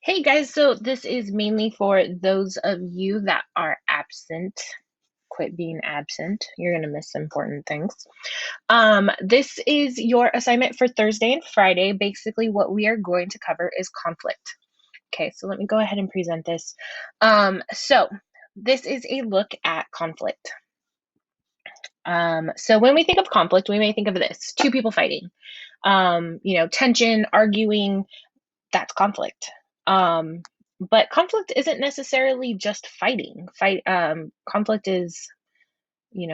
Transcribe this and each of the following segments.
Hey guys, so this is mainly for those of you that are absent. Quit being absent. You're going to miss important things. This is your assignment for Thursday and Friday. Basically, what we are going to cover is conflict. Okay, so let me go ahead and present this. So this is a look at conflict. So when we think of conflict, we may think of this: two people fighting, tension, arguing, that's conflict. Um, but conflict isn't necessarily just fighting. Conflict is,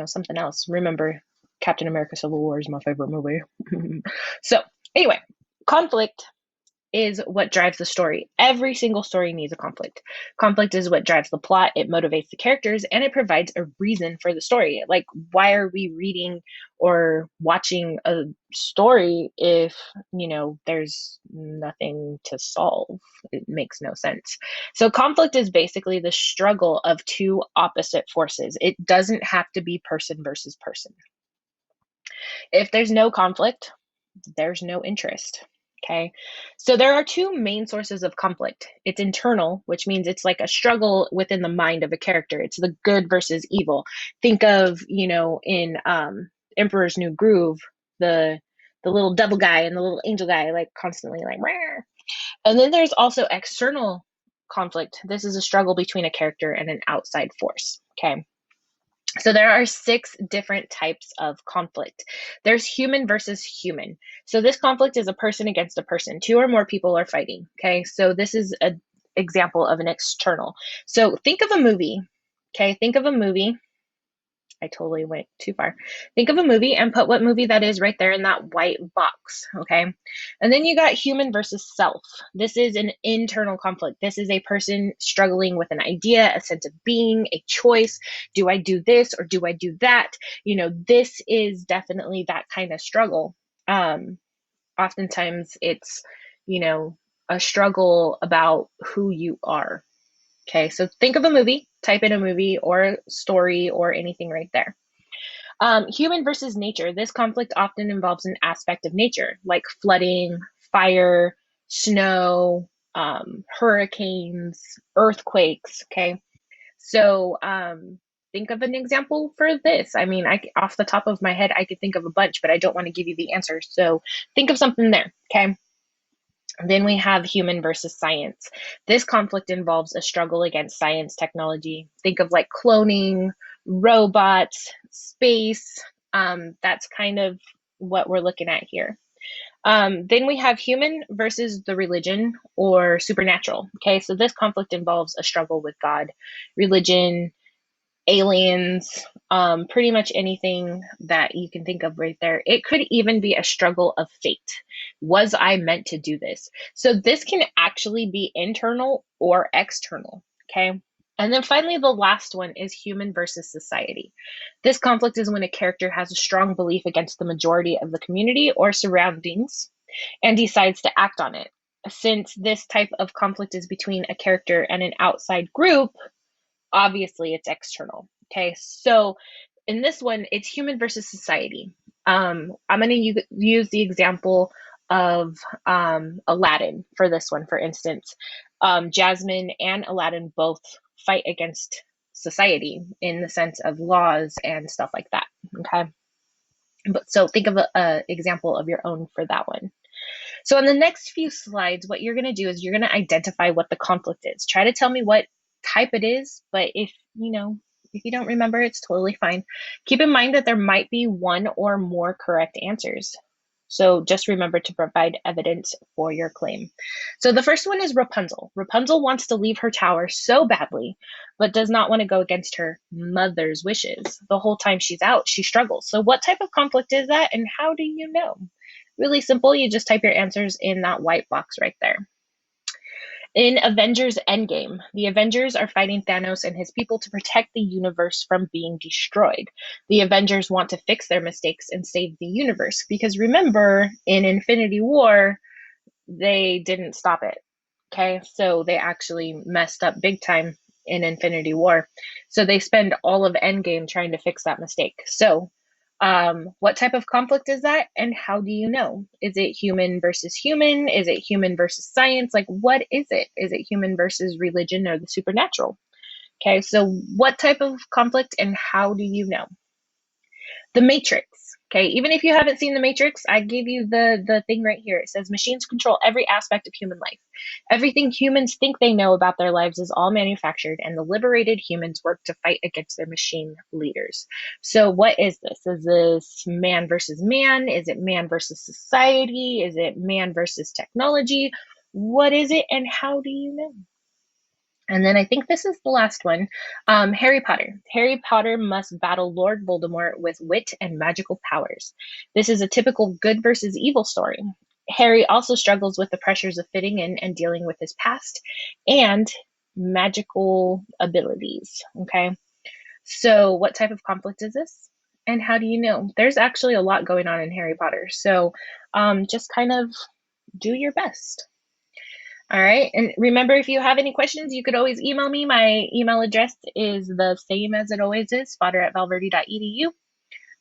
something else. Remember, Captain America Civil War is my favorite movie. So, anyway, conflict is what drives the story. Every single story needs a conflict. Conflict is what drives the plot, it motivates the characters, and it provides a reason for the story. Like, why are we reading or watching a story if, there's nothing to solve? It makes no sense. So, conflict is basically the struggle of two opposite forces. It doesn't have to be person versus person. If there's no conflict, there's no interest. Okay. So there are two main sources of conflict. It's internal, which means it's like a struggle within the mind of a character. It's the good versus evil. Think of, in Emperor's New Groove, the little devil guy and the little angel guy, like constantly like, Rawr. And then there's also external conflict. This is a struggle between a character and an outside force. Okay. So there are six different types of conflict. There's human versus human. So this conflict is a person against a person. Two or more people are fighting. Okay. So this is an example of an external. So think of a movie. Okay. Think of a movie. I totally went too far. Think of a movie and put what movie that is right there in that white box. Okay. And then you got human versus self. This is an internal conflict. This is a person struggling with an idea, a sense of being, a choice. Do I do this or do I do that? This is definitely that kind of struggle. Oftentimes it's, you know, a struggle about who you are. Okay, so think of a movie, type in a movie or story or anything right there. Human versus nature. This conflict often involves an aspect of nature, like flooding, fire, snow, hurricanes, earthquakes. Okay, so think of an example for this. I mean, off the top of my head, I could think of a bunch, but I don't want to give you the answer. So think of something there. Okay. Then we have human versus science. This conflict involves a struggle against science technology. Think of like cloning, robots, space. That's kind of what we're looking at here. Then we have human versus the religion or supernatural. Okay, so this conflict involves a struggle with God, religion, aliens, pretty much anything that you can think of right there. It could even be a struggle of fate. Was I meant to do this? So this can actually be internal or external. Okay. And then finally, the last one is human versus society. This conflict is when a character has a strong belief against the majority of the community or surroundings and decides to act on it. Since this type of conflict is between a character and an outside group, obviously it's external. Okay, so in this one, it's human versus society. I'm going to use the example of Aladdin for this one, for instance. Jasmine and Aladdin both fight against society in the sense of laws and stuff like that. Okay, but so think of a example of your own for that one. So, in the next few slides, what you're going to do is you're going to identify what the conflict is. Try to tell me what type it is, but if you don't remember, it's totally fine. Keep in mind that there might be one or more correct answers. So just remember to provide evidence for your claim. So the first one is Rapunzel. Rapunzel wants to leave her tower so badly, but does not want to go against her mother's wishes. The whole time she's out, she struggles. So what type of conflict is that, and how do you know? Really simple. You just type your answers in that white box right there. In Avengers Endgame, the Avengers are fighting Thanos and his people to protect the universe from being destroyed. The Avengers want to fix their mistakes and save the universe because remember, in Infinity War, they didn't stop it. Okay, so they actually messed up big time in Infinity War. So they spend all of Endgame trying to fix that mistake. So What type of conflict is that, and how do you know? Is it human versus human? Is it human versus science? Like, what is it? Is it human versus religion or the supernatural? Okay, so what type of conflict and how do you know? The Matrix. Okay, even if you haven't seen The Matrix, I give you the thing right here. It says machines control every aspect of human life. Everything humans think they know about their lives is all manufactured, and the liberated humans work to fight against their machine leaders. So, what is this? Is this man versus man? Is it man versus society? Is it man versus technology? What is it, and how do you know? And then I think this is the last one. Harry Potter. Harry Potter must battle Lord Voldemort with wit and magical powers. This is a typical good versus evil story. Harry also struggles with the pressures of fitting in and dealing with his past and magical abilities. Okay. So, what type of conflict is this? And how do you know? There's actually a lot going on in Harry Potter. So, just kind of do your best. All right. And remember, if you have any questions, you could always email me. My email address is the same as it always is, spotter@valverde.edu.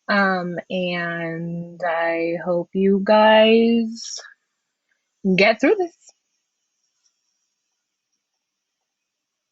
And I hope you guys get through this.